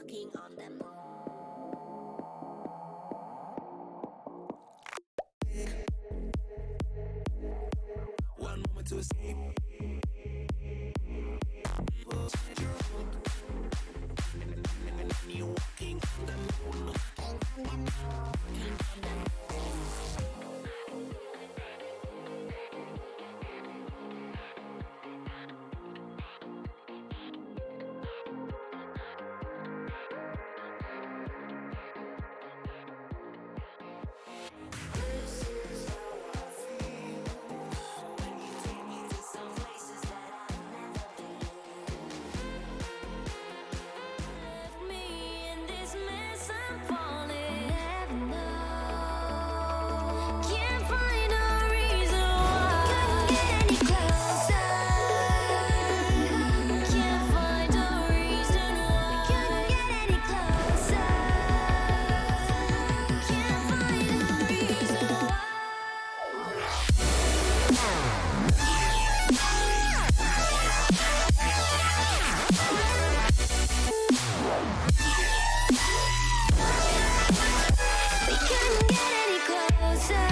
walking on the one moment to escape. And you walking on the moon. This is how I feel when you take me to some places that I've never been. Left me in this mess I'm falling. Never know. Can't find a reason why. Couldn't get any closer. Can't find a reason why. Couldn't get any closer. Can't find a reason why. We couldn't get any closer.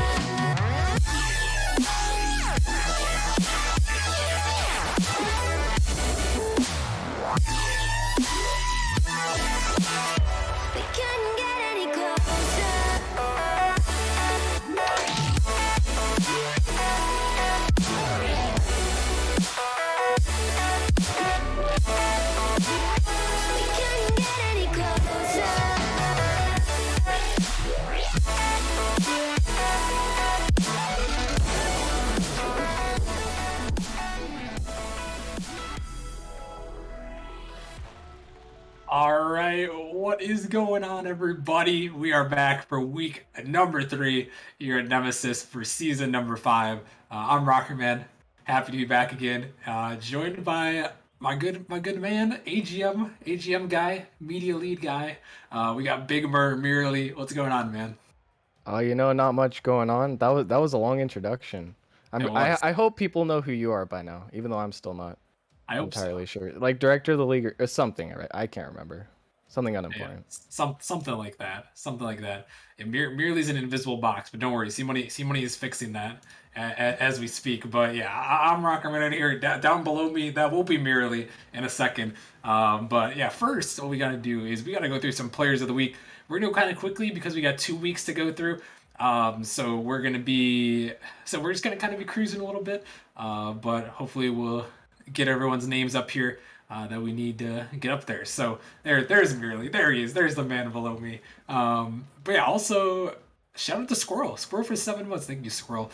We couldn't get any closer. We couldn't get any closer. All right, what is going on, everybody? We are back for week number 3 here at Nemesis for season number 5. I'm Rockerman, happy to be back again, joined by my good man, AGM guy, media lead guy. We got Big Merely. What's going on, man? Not much going on. That was a long introduction. It I was. I hope people know who you are by now, even though I'm still not I hope so. entirely sure. Like director of the league or something, right? I can't remember. Something Yeah, unimportant. something like that. Something like that. It merely is an invisible box, but don't worry. C Money is fixing that as we speak. But yeah, I'm Rockerman in here. Down below me, that will be merely in a second. But yeah, first, what we got to do is we got to go through some players of the week. We're gonna go kind of quickly because we got 2 weeks to go through. So we're just gonna kind of be cruising a little bit. But hopefully we'll get everyone's names up here that we need to get up there. So there's Merely. There he is. There's the man below me. But yeah, also shout out to Squirrel. Squirrel for 7 months. Thank you, Squirrel,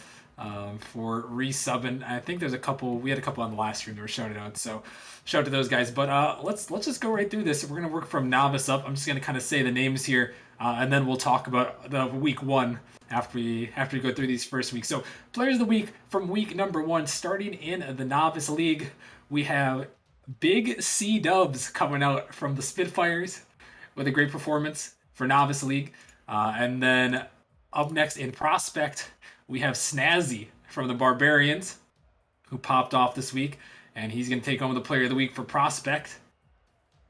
for resubbing. I think there's a couple. We had a couple on the last stream that were shouted out. So shout out to those guys. But let's just go right through this. We're gonna work from novice up. I'm just gonna kind of say the names here, and then we'll talk about the week 1 after we go through these first weeks. So players of the week from week number 1, starting in the novice league, we have Big C Dubs coming out from the Spitfires with a great performance for novice league, and then up next in prospect we have Snazzy from the Barbarians, who popped off this week, and he's going to take home the player of the week for prospect.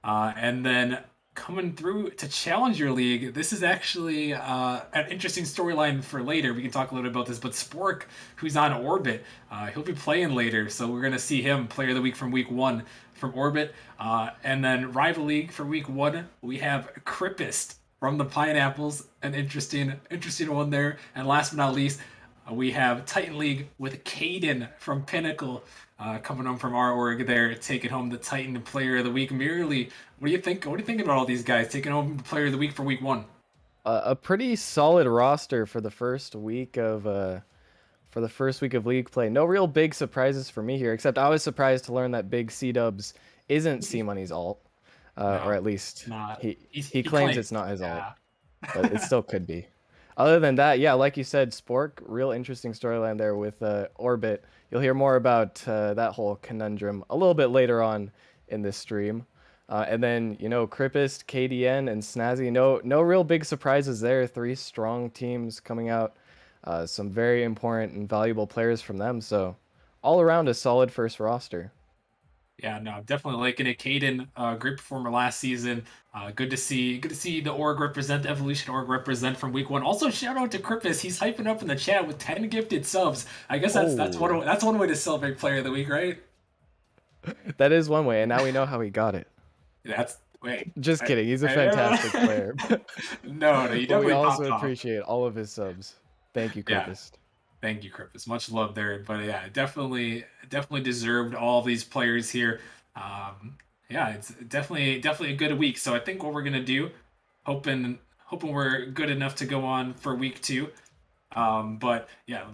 And then coming through to Challenger League, this is actually an interesting storyline for later. We can talk a little bit about this, but Spork, who's on Orbit, he'll be playing later, so we're going to see him player of the week from week 1 from Orbit. And then Rival League for week 1, we have Crippist from the Pineapples, an interesting one there. And last but not least, we have Titan League with Caden from Pinnacle, coming home from our org there, taking home the Titan Player of the Week. Merely, what do you think? What do you think about all these guys taking home the Player of the Week for week 1? A pretty solid roster for the first week of league play. No real big surprises for me here, except I was surprised to learn that Big C Dubs isn't C Money's alt, or No, at least not. he He claims claims. it's not his alt, Yeah. but it still could be. Other than that, yeah, like you said, Spork, real interesting storyline there with Orbit. You'll hear more about that whole conundrum a little bit later on in this stream. And then, Crippist, KDN, and Snazzy, no real big surprises there. 3 strong teams coming out. Some very important and valuable players from them. So all around a solid first roster. Yeah, no, I'm definitely liking it. Caden, great performer last season. Good to see the org represent, the Evolution org represent from week one. Also, shout out to Krippus. He's hyping up in the chat with 10 gifted subs. I guess Oh, that's one way to celebrate Player of the Week, right? that is one way, and now we know how he got it. That's wait. Just I, kidding. He's a fantastic I, player. no, you But we definitely also popped off. appreciate all of his subs. Thank you, Yeah, Krippus. thank you, Krippus. Much love there. But yeah, definitely deserved all of these players here. Yeah, it's definitely a good week. So I think what we're gonna do, hoping we're good enough to go on for week two. But yeah,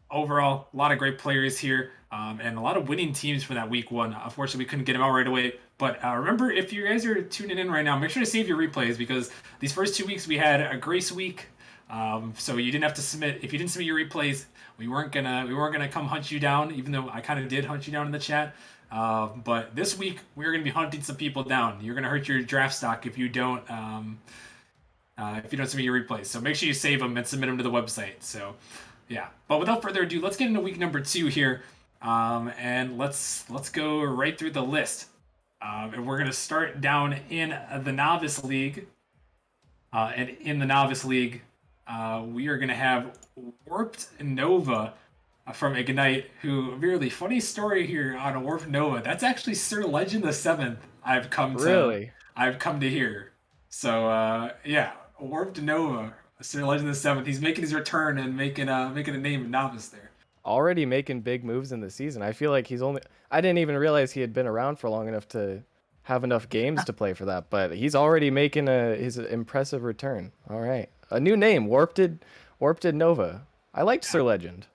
overall, a lot of great players here, and a lot of winning teams for that week one. Unfortunately, we couldn't get them out right away. But remember, if you guys are tuning in right now, make sure to save your replays because these first 2 weeks we had a grace week. So you didn't have to submit. If you didn't submit your replays, we weren't gonna come hunt you down, even though I kind of did hunt you down in the chat. But this week we're gonna be hunting some people down. You're gonna hurt your draft stock if you don't submit your replays. So make sure you save them and submit them to the website. So yeah. But without further ado, let's get into week number 2 here, and let's go right through the list. And we're gonna start down in the novice league. And in the novice league, we are gonna have Warped Nova from Ignite, who really funny story here on Warped Nova. That's actually Sir Legend the Seventh. Really? I've come to hear. So yeah, Warped Nova, Sir Legend the Seventh. He's making his return and making a name in novice there. Already making big moves in the season. I feel like he's only. I didn't even realize he had been around for long enough to have enough games to play for that, but he's already making his impressive return. All right. A new name, Warped Nova. I liked Sir Legend.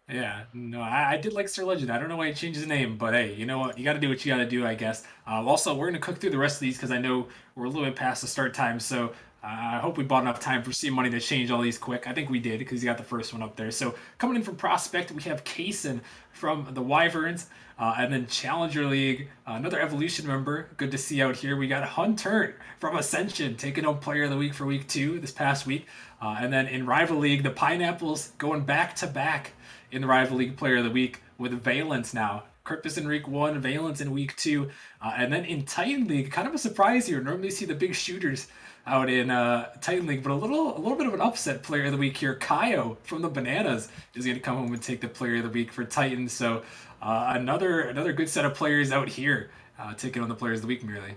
Yeah, no, I did like Sir Legend. I don't know why he changed his name, but hey, you know what? You got to do what you got to do, I guess. Also, we're gonna cook through the rest of these because I know we're a little bit past the start time. So I hope we bought enough time for Sea Money to change all these quick. I think we did because you got the first one up there. So coming in from Prospect, we have Kaysen from the Wyverns, and then Challenger League, another Evolution member. Good to see out here. We got Hunter from Ascension taking home Player of the Week for week 2 this past week, and then in Rival League, the Pineapples going back to back in the Rival League Player of the Week with Valence now. Cryptus in week 1, Valence in week 2. And then in Titan League, kind of a surprise here. Normally you see the big shooters out in Titan League, but a little bit of an upset Player of the Week here. Kaio from the Bananas is going to come home and take the Player of the Week for Titan. So another good set of players out here taking on the Players of the Week merely.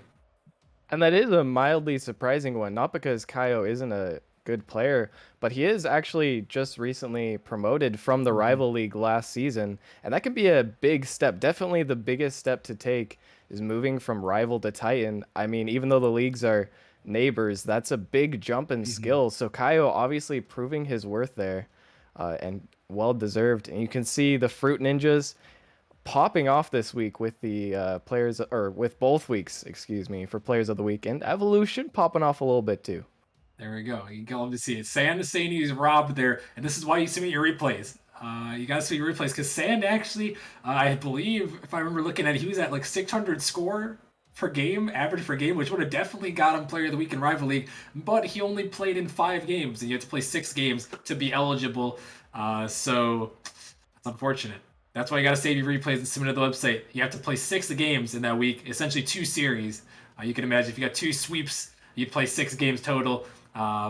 And that is a mildly surprising one, not because Kaio isn't a good player, but he is actually just recently promoted from the Mm-hmm. rival league last season, and that could be a big step. Definitely the biggest step to take is moving from rival to Titan. I mean, even though the leagues are neighbors, that's a big jump in Mm-hmm. skill. So Kaio obviously proving his worth there, and well deserved. And you can see the Fruit Ninjas popping off this week with the players, or with both weeks, excuse me, for players of the week, and Evolution popping off a little bit too. There we go. You can love to see it. Sand is saying he's robbed there, and this is why you submit your replays. You got to submit your replays because Sand actually, I believe, if I remember looking at it, he was at like 600 score per game, average per game, which would have definitely got him Player of the Week in Rival League. But he only played in 5 games, and you have to play 6 games to be eligible. So that's unfortunate. That's why you got to save your replays and submit to the website. You have to play 6 games in that week, essentially 2 series. You can imagine if you got 2 sweeps, you'd play 6 games total.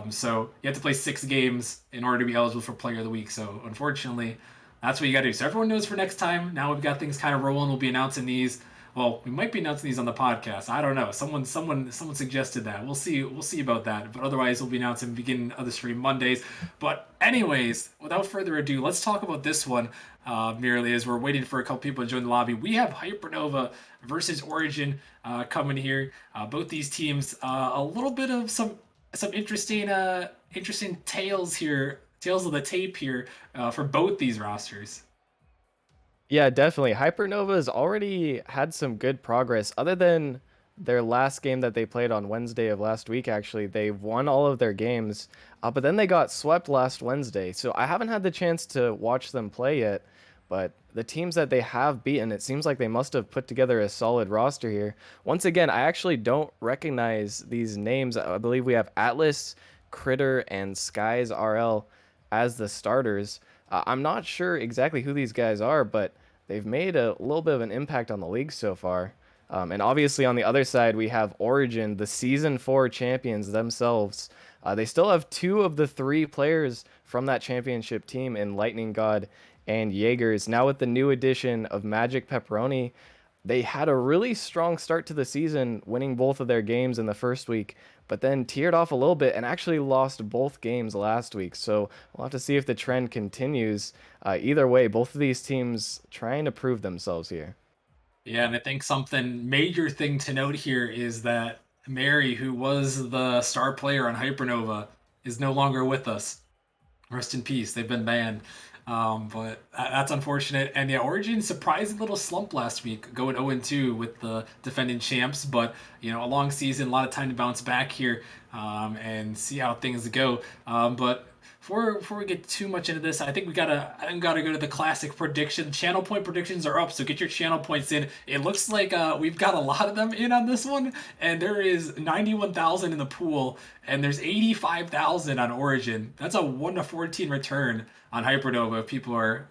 So you have to play 6 games in order to be eligible for Player of the Week. So unfortunately, that's what you got to do. So everyone knows for next time. Now we've got things kind of rolling. We'll be announcing these. Well, we might be announcing these on the podcast. I don't know. Someone suggested that. We'll see. We'll see about that. But otherwise, we'll be announcing beginning of the stream Mondays. But anyways, without further ado, let's talk about this one. Merely as we're waiting for a couple people to join the lobby, we have Hypernova versus Origin coming here. Both these teams, a little bit of some interesting tales of the tape here for both these rosters. Yeah, definitely. Hypernova has already had some good progress. Other than their last game that they played on Wednesday of last week, actually, they've won all of their games. But then they got swept last Wednesday. So I haven't had the chance to watch them play yet. But the teams that they have beaten, it seems like they must have put together a solid roster here. Once again, I actually don't recognize these names. I believe we have Atlas, Critter, and Skies RL as the starters. I'm not sure exactly who these guys are, but they've made a little bit of an impact on the league so far. And obviously, on the other side, we have Origin, the Season 4 champions themselves. They still have two of the three players from that championship team in Lightning God and Jaegers. Now, with the new addition of Magic Pepperoni, they had a really strong start to the season, winning both of their games in the first week, but then teared off a little bit and actually lost both games last week. So we'll have to see if the trend continues. Either way, both of these teams trying to prove themselves here. Yeah, and I think something major thing to note here is that Mary, who was the star player on Hypernova, is no longer with us. Rest in peace. They've been banned. But that's unfortunate. And yeah, Origin surprising little slump last week, going 0-2 with the defending champs. But a long season, a lot of time to bounce back here and see how things go. But before we get too much into this, I think I think we gotta go to the classic prediction. Channel point predictions are up, so get your channel points in. It looks like we've got a lot of them in on this one, and there is 91,000 in the pool, and there's 85,000 on Origin. That's a 1-14 return on Hypernova. If people are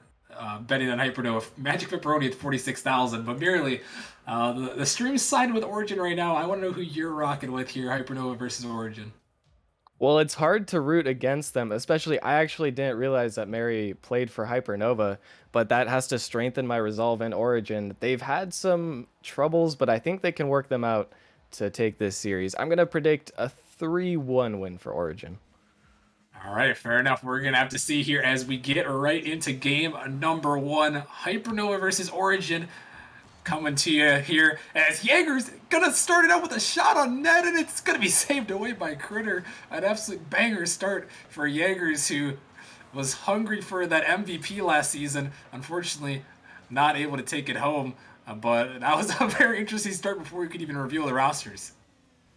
betting on Hypernova, Magic Pepperoni at 46,000, but merely the stream's sided with Origin right now. I want to know who you're rocking with here, Hypernova versus Origin. Well, it's hard to root against them, especially I actually didn't realize that Mary played for Hypernova, but that has to strengthen my resolve in Origin. They've had some troubles, but I think they can work them out to take this series. I'm going to predict a 3-1 win for Origin. All right, fair enough. We're gonna have to see here as we get right into game number one. Hypernova versus Origin coming to you here as Jaeger's gonna start it out with a shot on net, and it's gonna be saved away by Critter. An absolute banger start for Jaegers, who was hungry for that MVP last season. Unfortunately, not able to take it home. But that was a very interesting start before we could even reveal the rosters.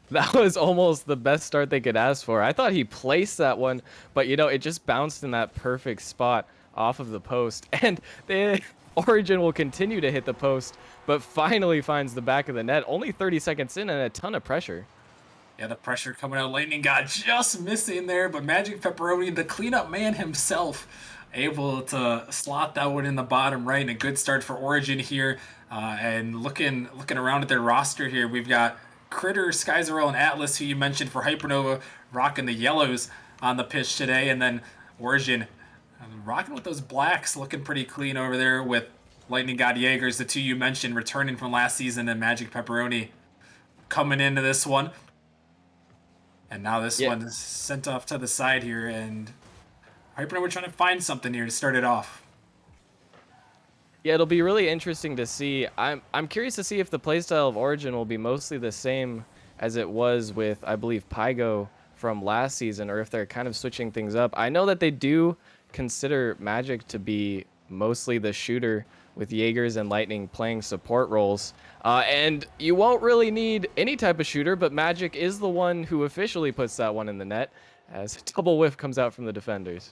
That was almost the best start they could ask for. I thought he placed that one, but it just bounced in that perfect spot off of the post. And the Origin will continue to hit the post, but finally finds the back of the net. Only 30 seconds in and a ton of pressure. Yeah, the pressure coming out. Lightning got just missing there, but Magic Pepperoni, the cleanup man himself, able to slot that one in the bottom right. And a good start for Origin here. And looking around at their roster here, we've got Critter, Skyzerel, and Atlas, who you mentioned for Hypernova, rocking the yellows on the pitch today. And then Origin rocking with those blacks, looking pretty clean over there with Lightning God Jaegers, the two you mentioned, returning from last season, and Magic Pepperoni coming into this one. And now this one is sent off to the side here, and Hypernova trying to find something here to start it off. Yeah, it'll be really interesting to see. I'm curious to see if the playstyle of Origin will be mostly the same as it was with, I believe, Pygo from last season, or if they're kind of switching things up. I know that they do consider Magic to be mostly the shooter, with Jaegers and Lightning playing support roles. And you won't really need any type of shooter, but Magic is the one who officially puts that one in the net, as a double whiff comes out from the defenders.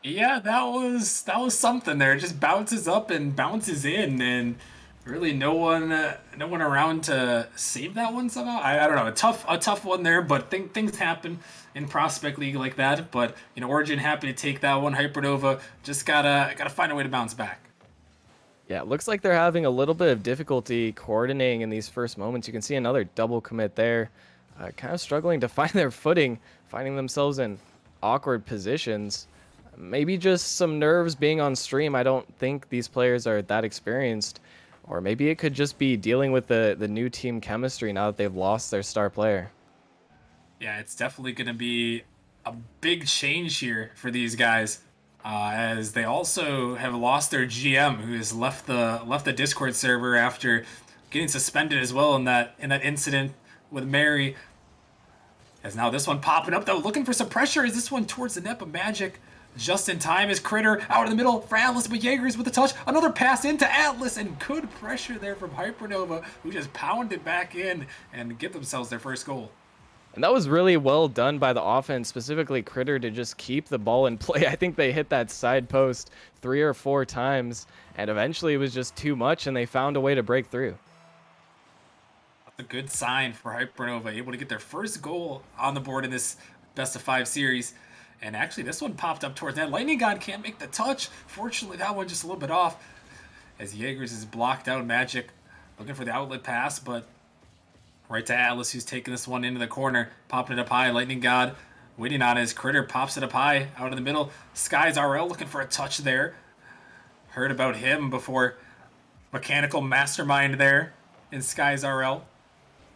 Yeah, that was something there. It just bounces up and bounces in, and really no one around to save that one somehow. I don't know, a tough one there, but things happen in Prospect League like that. But Origin happy to take that one. Hypernova just gotta find a way to bounce back. Yeah, it looks like they're having a little bit of difficulty coordinating in these first moments. You can see another double commit there. Kind of struggling to find their footing, finding themselves in awkward positions. Maybe just some nerves being on stream. I don't think these players are that experienced. Or maybe it could just be dealing with the new team chemistry now that they've lost their star player. Yeah, it's definitely going to be a big change here for these guys, as they also have lost their GM, who has left the Discord server after getting suspended as well in that incident with Mary. As now this one popping up though, looking for some pressure. Is this one towards the net of Magic? Just in time is Critter out in the middle for Atlas, but Jaegers with the touch. Another pass into Atlas, and good pressure there from Hypernova, who just pounded back in and get themselves their first goal. And that was really well done by the offense, specifically Critter, to just keep the ball in play. I think they hit that side post 3 or 4 times, and eventually it was just too much, and they found a way to break through. That's a good sign for Hypernova, able to get their first goal on the board in this best of 5 series. And actually, this one popped up towards that. Lightning God can't make the touch. Fortunately, that one just a little bit off, as Jaegers is blocked out. Magic Looking for the outlet pass, but right to Atlas, who's taking this one into the corner, popping it up high. Lightning God waiting on his critter, pops it up high, out in the middle. Sky's RL looking for a touch there. Heard about him before. Mechanical mastermind there in Sky's RL.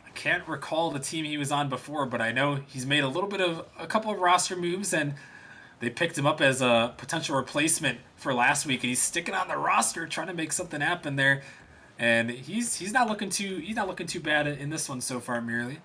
I can't recall the team he was on before, but I know he's made a couple of roster moves, and they picked him up as a potential replacement for last week, and he's sticking on the roster, trying to make something happen there. And he's not looking too bad in this one so far, merely.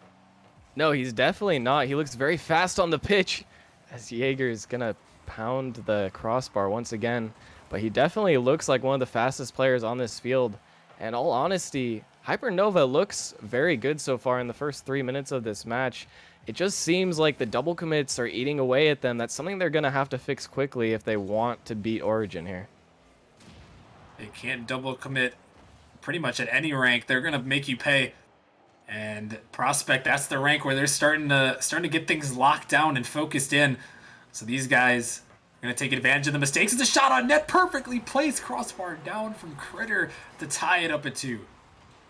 No, he's definitely not. He looks very fast on the pitch as Jaeger is going to pound the crossbar once again. But he definitely looks like one of the fastest players on this field. And all honesty, Hypernova looks very good so far in the first 3 minutes of this match. It just seems like the double commits are eating away at them. That's something they're going to have to fix quickly if they want to beat Origin here. They can't double commit pretty much at any rank. They're gonna make you pay. And Prospect, that's the rank where they're starting to get things locked down and focused in. So these guys are gonna take advantage of the mistakes. It's a shot on net, perfectly placed, crossbar down from Critter to tie it up at 2.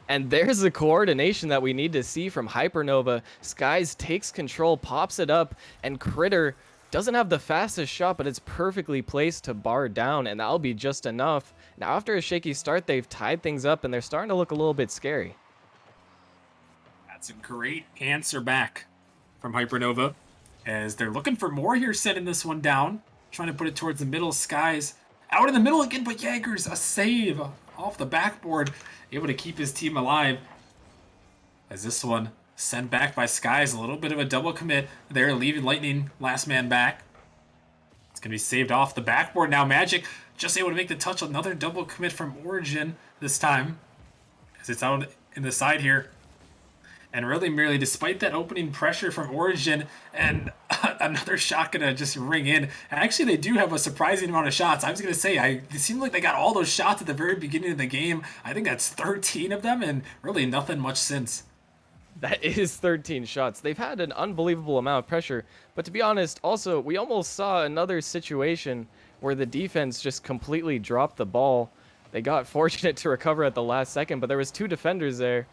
And there's the coordination that we need to see from Hypernova. Skies takes control, pops it up, and Critter doesn't have the fastest shot, but it's perfectly placed to bar down, and that'll be just enough. Now, after a shaky start, they've tied things up, and they're starting to look a little bit scary. That's a great answer back from Hypernova, as they're looking for more here, setting this one down, trying to put it towards the middle. Skies out in the middle again, but Jaeger's a save off the backboard, able to keep his team alive. As this one sent back by Skies, a little bit of a double commit there, leaving Lightning last man back. It's going to be saved off the backboard now. Magic just able to make the touch. Another double commit from Origin this time, as it's out in the side here. And really, merely, despite that opening pressure from Origin, and another shot gonna just ring in. Actually, they do have a surprising amount of shots. I was gonna say, it seemed like they got all those shots at the very beginning of the game. I think that's 13 of them, and really nothing much since. That is 13 shots. They've had an unbelievable amount of pressure. But to be honest, also, we almost saw another situation where the defense just completely dropped the ball. They got fortunate to recover at the last second, but there was 2 defenders there.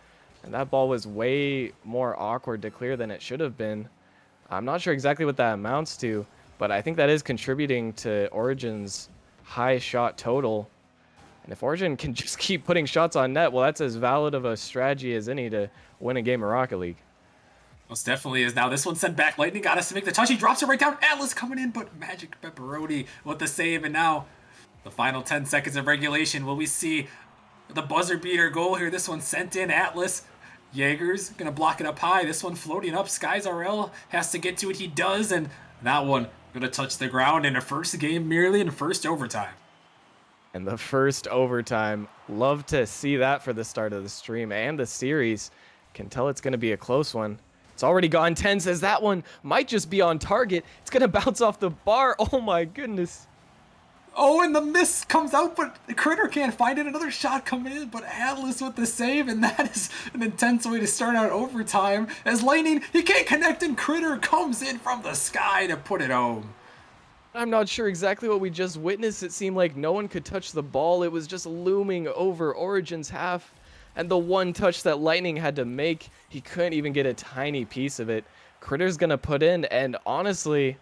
And that ball was way more awkward to clear than it should have been. I'm not sure exactly what that amounts to, but I think that is contributing to Origin's high shot total. And if Origin can just keep putting shots on net, well, that's as valid of a strategy as any to win a game of Rocket League. Most definitely is. Now this one sent back. Lightning got us to make the touch. He drops it right down. Atlas coming in, but Magic Pepperoni with the save. And now the final 10 seconds of regulation. Will we see the buzzer beater goal here? This one sent in. Atlas. Jaeger's going to block it up high. This one floating up. Skies RL has to get to it. He does. And that one going to touch the ground in a first game, merely in first overtime. And the first overtime, love to see that for the start of the stream and the series. Can tell it's going to be a close one. It's already gone 10, says that one might just be on target. It's going to bounce off the bar. Oh my goodness. Oh, and the miss comes out, but the Critter can't find it. Another shot coming in, but Atlas with the save, and that is an intense way to start out overtime. As Lightning, he can't connect, and Critter comes in from the sky to put it home. I'm not sure exactly what we just witnessed. It seemed like no one could touch the ball. It was just looming over Origin's half. And the one touch that Lightning had to make, he couldn't even get a tiny piece of it. Critter's going to put in, and honestly,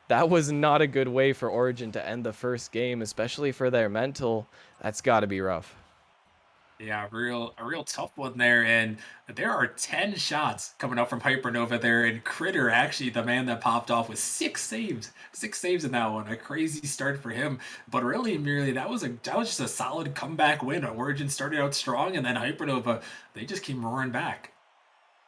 that was not a good way for Origin to end the first game, especially for their mental. That's got to be rough. Yeah, a real tough one there, and there are 10 shots coming up from Hypernova there, and Critter actually the man that popped off with 6 saves in that one. A crazy start for him, but really, merely that was just a solid comeback win. Origin started out strong, and then Hypernova, they just came roaring back.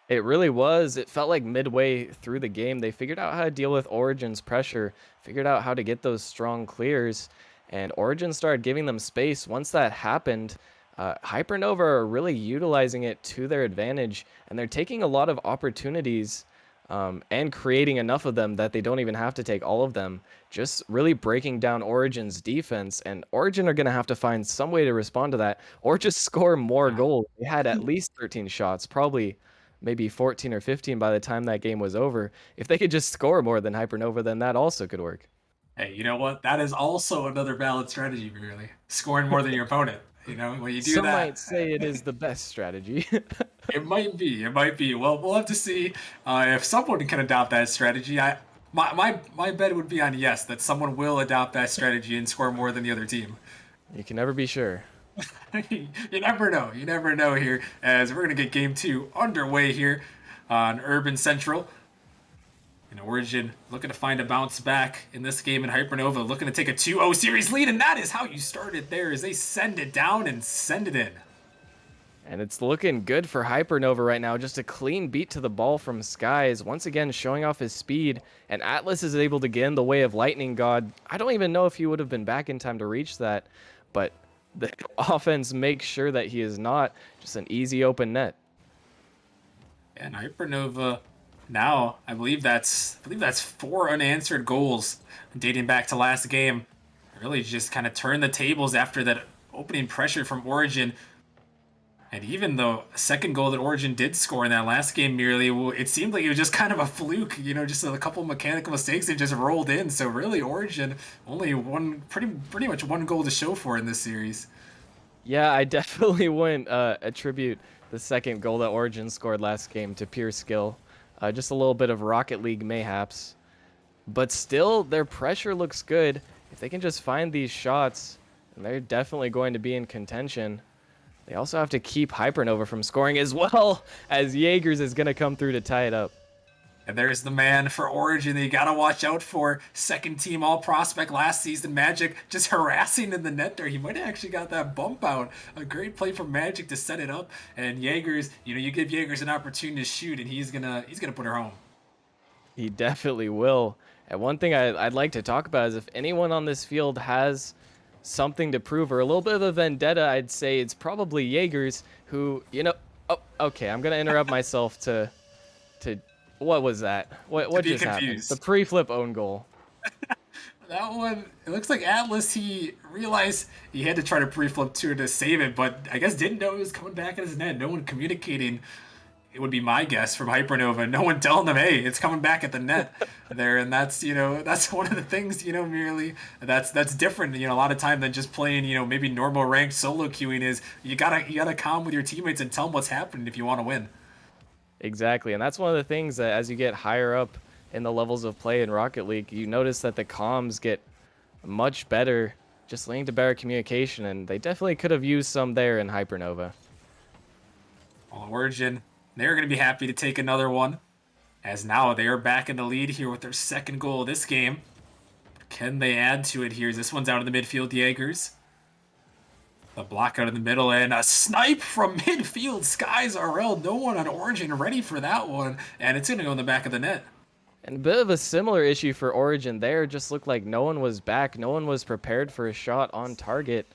It really was. It felt like midway through the game, they figured out how to deal with Origin's pressure, figured out how to get those strong clears, and Origin started giving them space. Once that happened, Hypernova are really utilizing it to their advantage, and they're taking a lot of opportunities and creating enough of them that they don't even have to take all of them, just really breaking down Origin's defense. And Origin are going to have to find some way to respond to that or just score more goals. They had at least 13 shots, probably maybe 14 or 15 by the time that game was over. If they could just score more than Hypernova, then that also could work. Hey, you know what? That is also another valid strategy, really. Scoring more than your opponent. You know, when you do Some that, might say it is the best strategy. it might be. It might be. Well, we'll have to see if someone can adopt that strategy. My bet would be on yes, that someone will adopt that strategy and score more than the other team. You can never be sure. You never know. You never know here. As we're gonna get game two underway here on Urban Central. And Origin looking to find a bounce back in this game, in Hypernova looking to take a 2-0 series lead, and that is how you start it there as they send it down and send it in. And it's looking good for Hypernova right now. Just a clean beat to the ball from Skies, once again showing off his speed. And Atlas is able to get in the way of Lightning God. I don't even know if he would have been back in time to reach that, but the offense makes sure that he is not. Just an easy open net. And Hypernova now, I believe that's 4 unanswered goals dating back to last game. Really just kind of turned the tables after that opening pressure from Origin. And even though second goal that Origin did score in that last game, merely, it seemed like it was just kind of a fluke, you know, just a couple mechanical mistakes that just rolled in. So really, Origin only one, pretty much one goal to show for in this series. Yeah, I definitely wouldn't attribute the second goal that Origin scored last game to pure skill. Just a little bit of Rocket League mayhaps. But still, their pressure looks good. If they can just find these shots, and they're definitely going to be in contention. They also have to keep Hypernova from scoring as well, as Jaegers is going to come through to tie it up. And there's the man for Origin that you gotta watch out for. Second team all prospect last season, Magic just harassing in the net there. He might have actually got that bump out. A great play from Magic to set it up. And Jaegers, you know, you give Jaegers an opportunity to shoot, and he's gonna put her home. He definitely will. And one thing I'd like to talk about is if anyone on this field has something to prove or a little bit of a vendetta, I'd say it's probably Jaegers, who, you know, oh, okay, I'm gonna interrupt myself to what was that? What be just happened? confused. The pre-flip own goal. That one, it looks like Atlas, he realized he had to try to pre-flip two to save it, but I guess didn't know it was coming back in his net. No one communicating. It would be my guess from Hypernova. No one telling them, hey, it's coming back at the net there. And that's, you know, that's one of the things, you know, merely that's different, you know, a lot of time than just playing, you know, maybe normal ranked solo queuing is you gotta calm with your teammates and tell them what's happening if you want to win. Exactly, and that's one of the things that as you get higher up in the levels of play in Rocket League, you notice that the comms get much better, just leading to better communication, and they definitely could have used some there in Hypernova. Well, Origin, they're going to be happy to take another one, as now they are back in the lead here with their second goal of this game. Can they add to it here? This one's out of the midfield, Jaegers. The block out in the middle, and a snipe from midfield. Skies RL, no one on Origin ready for that one, and it's going to go in the back of the net. And a bit of a similar issue for Origin there, just looked like no one was back, no one was prepared for a shot on target.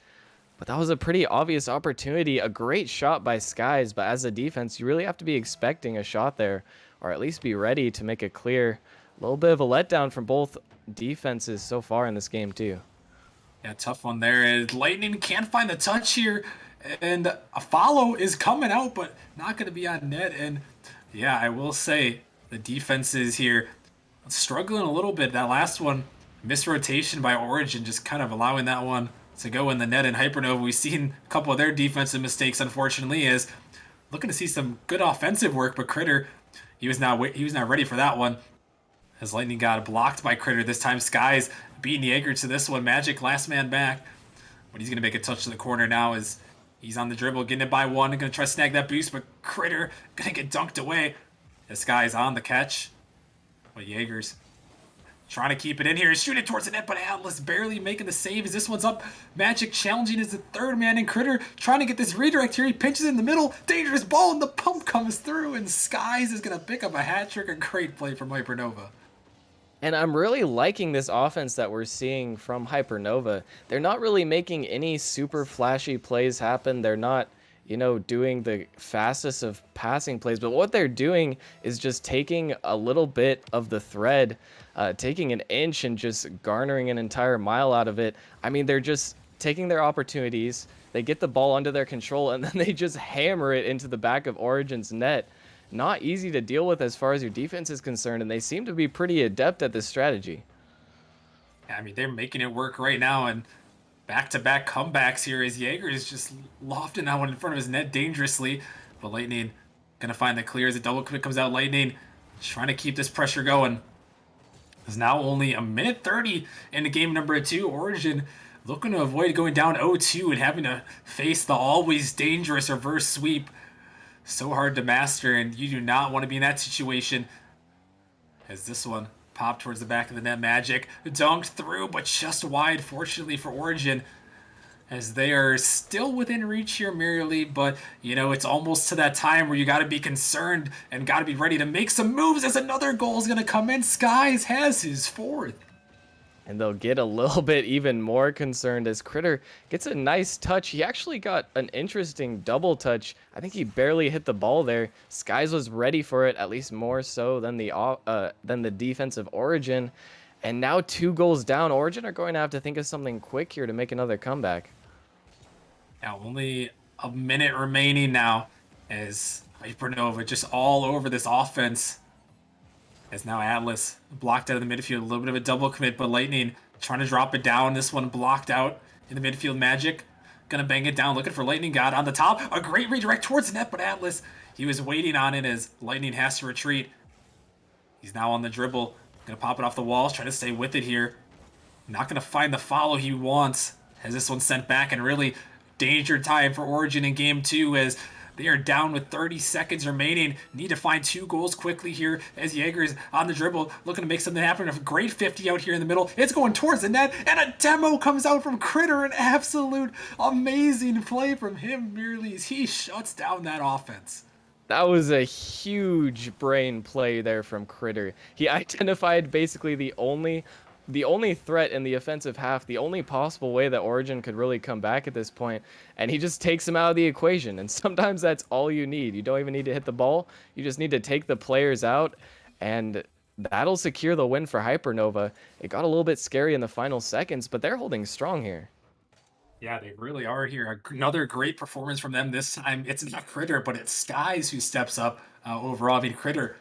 But that was a pretty obvious opportunity, a great shot by Skies, but as a defense, you really have to be expecting a shot there, or at least be ready to make it clear. A little bit of a letdown from both defenses so far in this game too. Yeah, tough one there. Is Lightning can't find the touch here, and a follow is coming out, but not going to be on net. And yeah, I will say the defenses here struggling a little bit. That last one, misrotation by Origin, just kind of allowing that one to go in the net. In Hypernova, we've seen a couple of their defensive mistakes, unfortunately, is looking to see some good offensive work, but Critter, he was not ready for that one. As Lightning got blocked by Critter this time, Skies beating Jaeger to this one. Magic last man back, but he's gonna make a touch to the corner now as he's on the dribble, getting it by one, gonna try to snag that boost, but Critter gonna get dunked away. This guy's on the catch, but Jaeger's trying to keep it in here, shoot it towards the net, but Atlas barely making the save as this one's up. Magic challenging as the third man, and Critter trying to get this redirect here. He pinches in the middle, dangerous ball, and the pump comes through, and Skies is gonna pick up a hat trick. A great play from Hypernova. And I'm really liking this offense that we're seeing from Hypernova. They're not really making any super flashy plays happen. They're not, you know, doing the fastest of passing plays, but what they're doing is just taking a little bit of the thread, taking an inch and just garnering an entire mile out of it. I mean, they're just taking their opportunities. They get the ball under their control, and then they just hammer it into the back of Origin's net. Not easy to deal with as far as your defense is concerned, and they seem to be pretty adept at this strategy. Yeah, I mean, they're making it work right now, and back-to-back comebacks here as Jaeger is just lofting that one in front of his net dangerously. But Lightning gonna find the clear as a double commit comes out. Lightning trying to keep this pressure going. It's now only a minute 30 into game number 2. Origin looking to avoid going down 0-2 and having to face the always dangerous reverse sweep. So hard to master, and you do not want to be in that situation. As this one popped towards the back of the net, Magic dunked through, but just wide, fortunately for Origin, as they are still within reach here merely. But it's almost to that time where you got to be concerned and got to be ready to make some moves, as another goal is going to come in. Skies has his 4th. And they'll get a little bit even more concerned as Critter gets a nice touch. He actually got an interesting double touch. I think he barely hit the ball there. Skies was ready for it, at least more so than the defensive Origin. And now 2 goals down. Origin are going to have to think of something quick here to make another comeback. Now only a minute remaining now, as Hypernova just all over this offense. As now Atlas blocked out of the midfield, a little bit of a double commit, but Lightning trying to drop it down. This one blocked out in the midfield. Magic gonna bang it down, looking for Lightning God on the top. A great redirect towards the net, but Atlas, he was waiting on it as Lightning has to retreat. He's now on the dribble, gonna pop it off the walls, trying to stay with it here. Not gonna find the follow he wants. Has this one sent back, and really danger time for Origin in game 2 as they are down with 30 seconds remaining. Need to find 2 goals quickly here as Jaeger is on the dribble, looking to make something happen. A great 50 out here in the middle. It's going towards the net, and a demo comes out from Critter. An absolute amazing play from him merely as he shuts down that offense. That was a huge brain play there from Critter. He identified basically the only threat in the offensive half, the only possible way that Origin could really come back at this point, and he just takes him out of the equation. And sometimes that's all you need. You don't even need to hit the ball. You just need to take the players out, and that'll secure the win for Hypernova. It got a little bit scary in the final seconds, but they're holding strong here. Yeah, they really are here. Another great performance from them this time. It's not Critter, but it's Skies who steps up overall. I mean, Critter,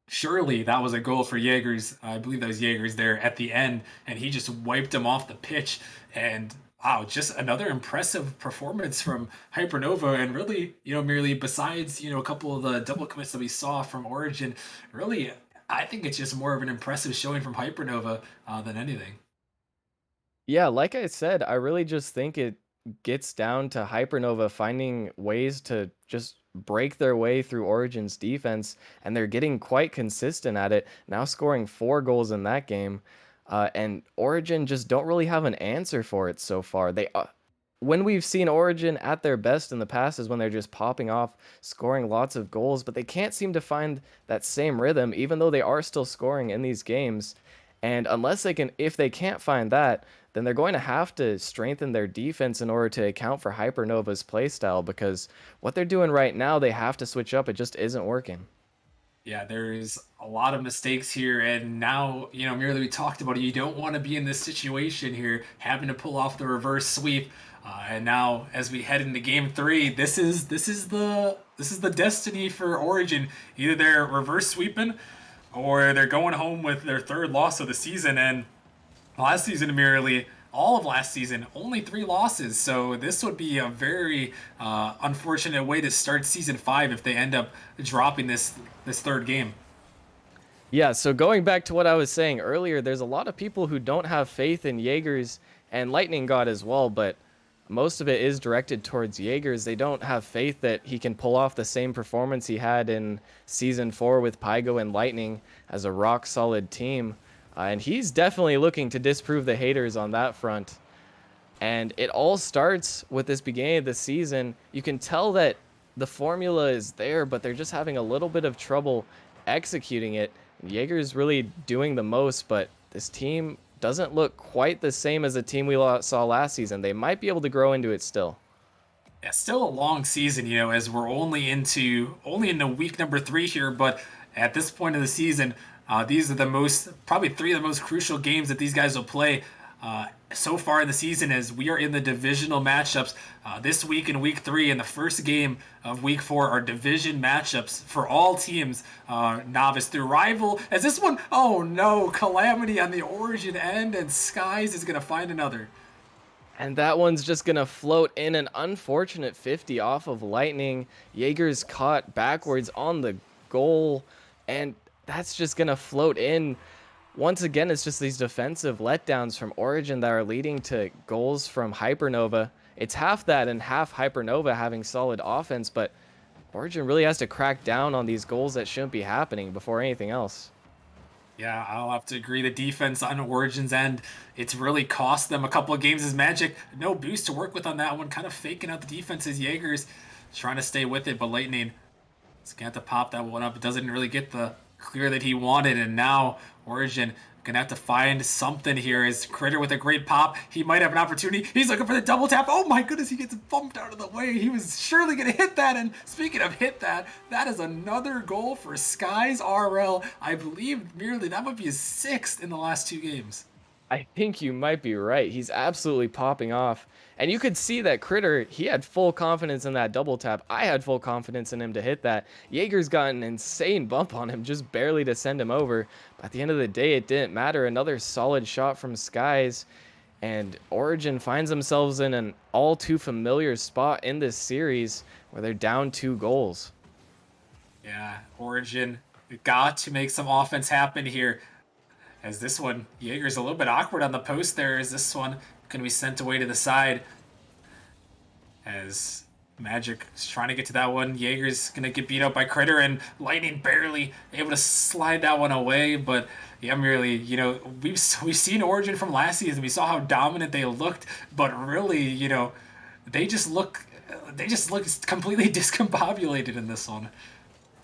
surely that was a goal for Jaegers. I believe that was Jaegers there at the end, and he just wiped him off the pitch. And wow, just another impressive performance from Hypernova. And really, merely besides, a couple of the double commits that we saw from Origin, really, I think it's just more of an impressive showing from Hypernova than anything. Yeah, like I said, I really just think it gets down to Hypernova finding ways to just break their way through Origin's defense, and they're getting quite consistent at it, now scoring 4 goals in that game. And Origin just don't really have an answer for it so far. When we've seen Origin at their best in the past is when they're just popping off, scoring lots of goals, but they can't seem to find that same rhythm, even though they are still scoring in these games. And if they can't find that, then they're going to have to strengthen their defense in order to account for Hypernova's playstyle, because what they're doing right now, they have to switch up. It just isn't working. Yeah, there's a lot of mistakes here, and now, merely we talked about it, you don't want to be in this situation here, having to pull off the reverse sweep. And now, as we head into Game 3, this is the destiny for Origin. Either they're reverse sweeping, or they're going home with their 3rd loss of the season. And last season, merely all of last season, only 3 losses. So this would be a very unfortunate way to start season 5 if they end up dropping this 3rd game. Yeah, so going back to what I was saying earlier, there's a lot of people who don't have faith in Jaegers and Lightning God as well, but most of it is directed towards Jaegers. They don't have faith that he can pull off the same performance he had in Season 4 with Pygo and Lightning as a rock-solid team. And he's definitely looking to disprove the haters on that front. And it all starts with this beginning of the season. You can tell that the formula is there, but they're just having a little bit of trouble executing it. Jaeger's really doing the most, but this team doesn't look quite the same as the team we saw last season. They might be able to grow into it still. Yeah, still a long season, as we're only into week number 3 here. But at this point of the season, these are probably 3 of the most crucial games that these guys will play so far in the season, as we are in the divisional matchups this week in week 3, and the first game of week 4 are division matchups for all teams, novice through rival. As this one, oh no, calamity on the Origin end, and Skies is going to find another. And that one's just going to float in an unfortunate 50 off of Lightning. Jaeger's caught backwards on the goal, and that's just going to float in. Once again, it's just these defensive letdowns from Origin that are leading to goals from Hypernova. It's half that and half Hypernova having solid offense, but Origin really has to crack down on these goals that shouldn't be happening before anything else. Yeah, I'll have to agree. The defense on Origin's end, it's really cost them a couple of games as Magic. No boost to work with on that one. Kind of faking out the defense as Jaegers trying to stay with it, but Lightning is going to have to pop that one up. It doesn't really get the clear that he wanted, and now Origin gonna have to find something here. As Critter with a great pop, he might have an opportunity. He's looking for the double tap. Oh my goodness, he gets bumped out of the way. He was surely gonna hit that. And speaking of hit that, that is another goal for Skies RL. I believe merely that would be his 6th in the last 2 games. I think you might be right. He's absolutely popping off. And you could see that Critter, he had full confidence in that double tap. I had full confidence in him to hit that. Jaeger's got an insane bump on him, just barely to send him over. But at the end of the day, it didn't matter. Another solid shot from Skies. And Origin finds themselves in an all too familiar spot in this series where they're down 2 goals. Yeah, Origin got to make some offense happen here. As this one, Jaeger's a little bit awkward on the post there. Is this one going to be sent away to the side? As Magic is trying to get to that one. Jaeger's going to get beat up by Critter, and Lightning barely able to slide that one away. But yeah, merely, we've seen Origin from last season. We saw how dominant they looked, but really, they just look completely discombobulated in this one.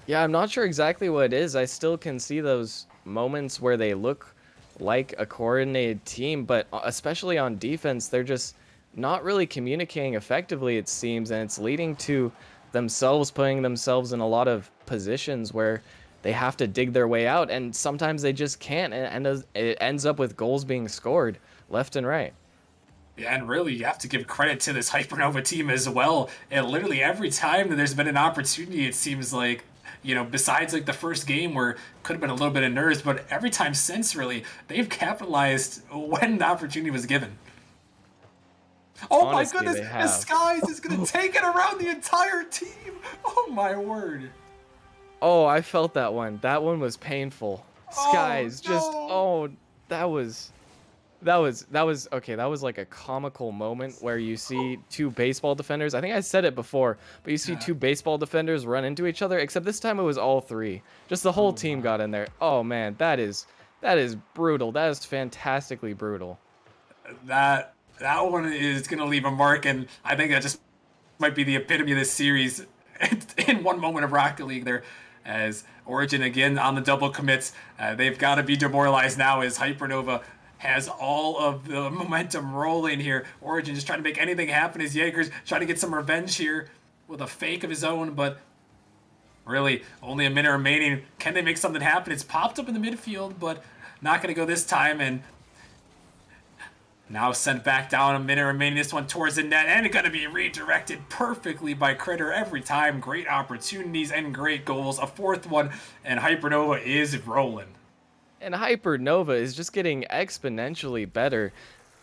Yeah, I'm not sure exactly what it is. I still can see those moments where they look like a coordinated team, but especially on defense, they're just not really communicating effectively, it seems, and it's leading to themselves putting themselves in a lot of positions where they have to dig their way out, and sometimes they just can't, and it ends up with goals being scored left and right. Yeah, and really, you have to give credit to this Hypernova team as well. And literally every time that there's been an opportunity, it seems like, besides like the first game where could have been a little bit of nerves, but every time since, really, they've capitalized when the opportunity was given. Oh Honestly, my goodness, they the have. Skies is going to take it around the entire team. Oh my word. Oh, I felt that one. That one was painful. Oh Skies just no. that was okay. That was like a comical moment where you see 2 baseball defenders. I think I said it before, but you see Yeah. 2 baseball defenders run into each other, except this time it was all 3. Just the whole Oh team my. got in there. Oh man, that is brutal. That is fantastically brutal. That one is going to leave a mark, and I think that just might be the epitome of this series in one moment of Rocket League there. As Origin again on the double commits, they've got to be demoralized now as Hypernova has all of the momentum rolling here. Origin just trying to make anything happen as Jaeger's trying to get some revenge here with a fake of his own, but really only a minute remaining. Can they make something happen? It's popped up in the midfield, but not going to go this time, and now sent back down, a minute remaining. This one towards the net, and it's going to be redirected perfectly by Critter every time. Great opportunities and great goals. A 4th one, and Hypernova is rolling. And Hypernova is just getting exponentially better.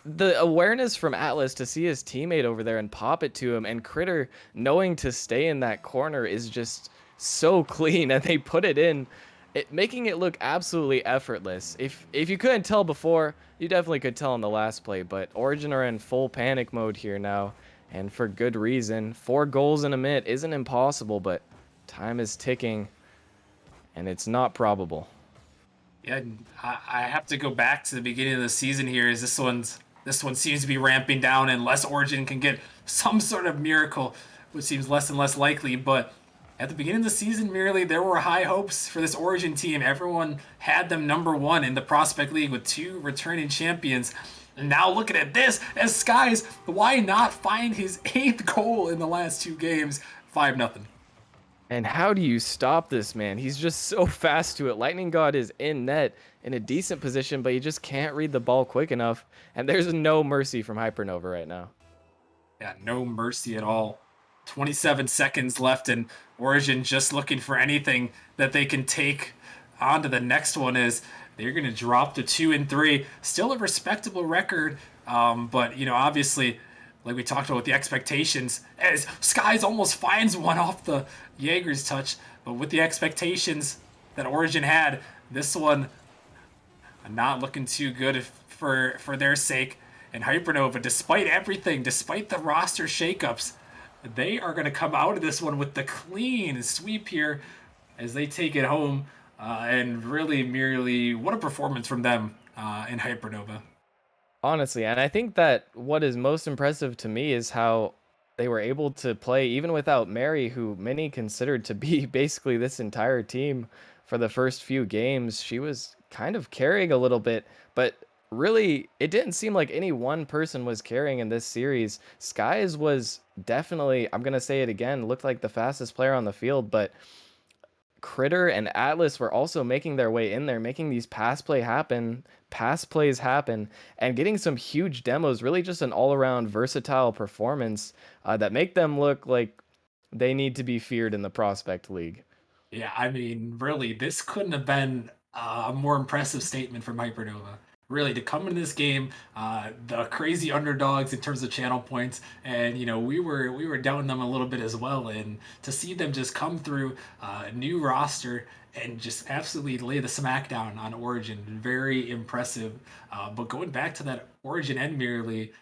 The awareness from Atlas to see his teammate over there and pop it to him, and Critter knowing to stay in that corner is just so clean, and they put it in, making it look absolutely effortless. If you couldn't tell before, you definitely could tell in the last play, but Origin are in full panic mode here now, and for good reason. 4 goals in a minute isn't impossible, but time is ticking, and it's not probable. Yeah, I have to go back to the beginning of the season here. As this one seems to be ramping down, unless Origin can get some sort of miracle, which seems less and less likely. But at the beginning of the season, merely there were high hopes for this Origin team. Everyone had them number 1 in the Prospect League with 2 returning champions. And now looking at this, as Skies, why not find his 8th goal in the last 2 games? 5-0. And how do you stop this man? He's just so fast to it. Lightning God is in net in a decent position, but he just can't read the ball quick enough. And there's no mercy from Hypernova right now. Yeah, no mercy at all. 27 seconds left, and Origin just looking for anything that they can take on to the next one. Is they're going to drop to 2-3. Still a respectable record But obviously, like we talked about with the expectations, as Skies almost finds one off the Jaeger's touch, but with the expectations that Origin had, this one not looking too good for their sake. And Hypernova, despite everything, despite the roster shakeups, they are going to come out of this one with the clean sweep here as they take it home. And really, merely, what a performance from them in Hypernova. Honestly, and I think that what is most impressive to me is how they were able to play even without Mary, who many considered to be basically this entire team for the first few games. She was kind of carrying a little bit, but really it didn't seem like any one person was carrying in this series. Skies was definitely, I'm going to say it again, looked like the fastest player on the field, but Critter and Atlas were also making their way in there, making these pass plays happen, and getting some huge demos. Really, just an all-around versatile performance that make them look like they need to be feared in the prospect league. Yeah, I mean, really, this couldn't have been a more impressive statement from Hypernova. Really, to come into this game, the crazy underdogs in terms of channel points, and we were doubting them a little bit as well, and to see them just come through a new roster and just absolutely lay the smackdown on Origin, very impressive. But going back to that Origin end merely,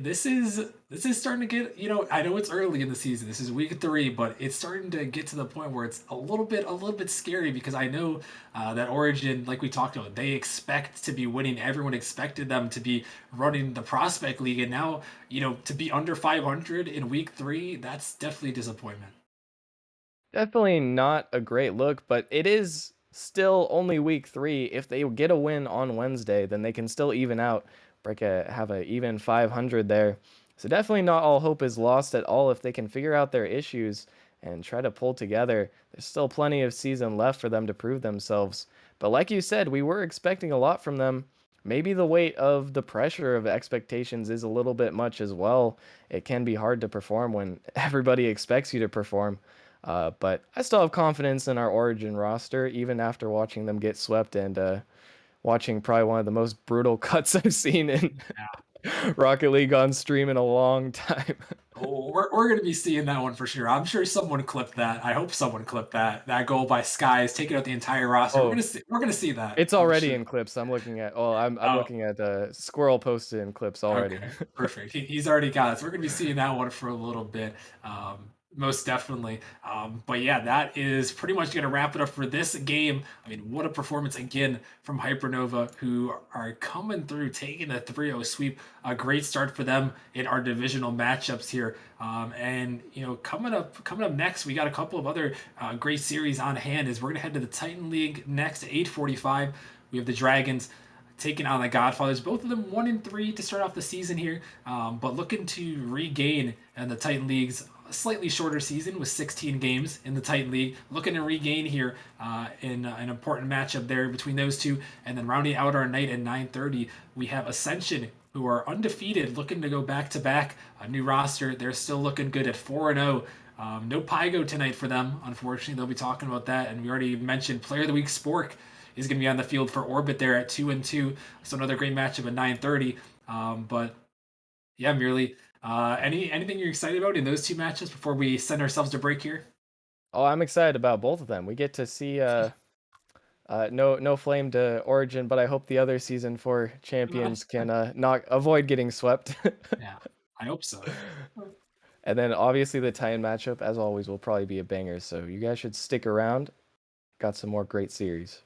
this is starting to get, I know it's early in the season. This is week 3, but it's starting to get to the point where it's a little bit scary because I know that Origin, like we talked about, they expect to be winning. Everyone expected them to be running the prospect league, and now, to be under 500 in week 3, that's definitely a disappointment. Definitely not a great look, but it is still only week 3. If they get a win on Wednesday, then they can still even out, have a even 500 there. So definitely not all hope is lost at all if they can figure out their issues and try to pull together. There's still plenty of season left for them to prove themselves. But like you said, we were expecting a lot from them. Maybe the weight of the pressure of expectations is a little bit much as well. It can be hard to perform when everybody expects you to perform. But I still have confidence in our Origin roster, even after watching them get swept and watching probably one of the most brutal cuts I've seen in Rocket League on stream in a long time. Oh, we're going to be seeing that one for sure. I'm sure someone clipped that. I hope someone clipped that goal by Skies, taking out the entire roster. We're Oh, gonna see. We're gonna see that. it's I'm already sure. in clips. I'm looking at. Oh, I'm Oh, looking at Squirrel posted in clips already. okay, perfect. He's already got it. So we're gonna be seeing that one for a little bit, most definitely. But yeah, that is pretty much gonna wrap it up for this game. I mean, what a performance again from Hypernova, who are coming through, taking a 3-0 sweep. A great start for them in our divisional matchups here. And coming up next, we got a couple of other great series on hand. As we're gonna head to the Titan League next at 8:45. We have the Dragons taking on the Godfathers. Both of them 1-3 to start off the season here, but looking to regain in the Titan League's slightly shorter season with 16 games in the Titan League. Looking to regain here in an important matchup there between those two, and then rounding out our night at 9:30, we have Ascension, who are undefeated, looking to go back to back. A new roster, they're still looking good at 4-0. No Pygo tonight for them, unfortunately. They'll be talking about that, and we already mentioned Player of the Week Spork is going to be on the field for Orbit there at 2-2. So another great matchup at 9:30. But yeah, merely anything you're excited about in those two matches before we send ourselves to break here? Oh, I'm excited about both of them. We get to see no flame to Origin, but I hope the other season 4 champions can not avoid getting swept. Yeah, I hope so. And then obviously the Titan matchup, as always, will probably be a banger. So you guys should stick around. Got some more great series.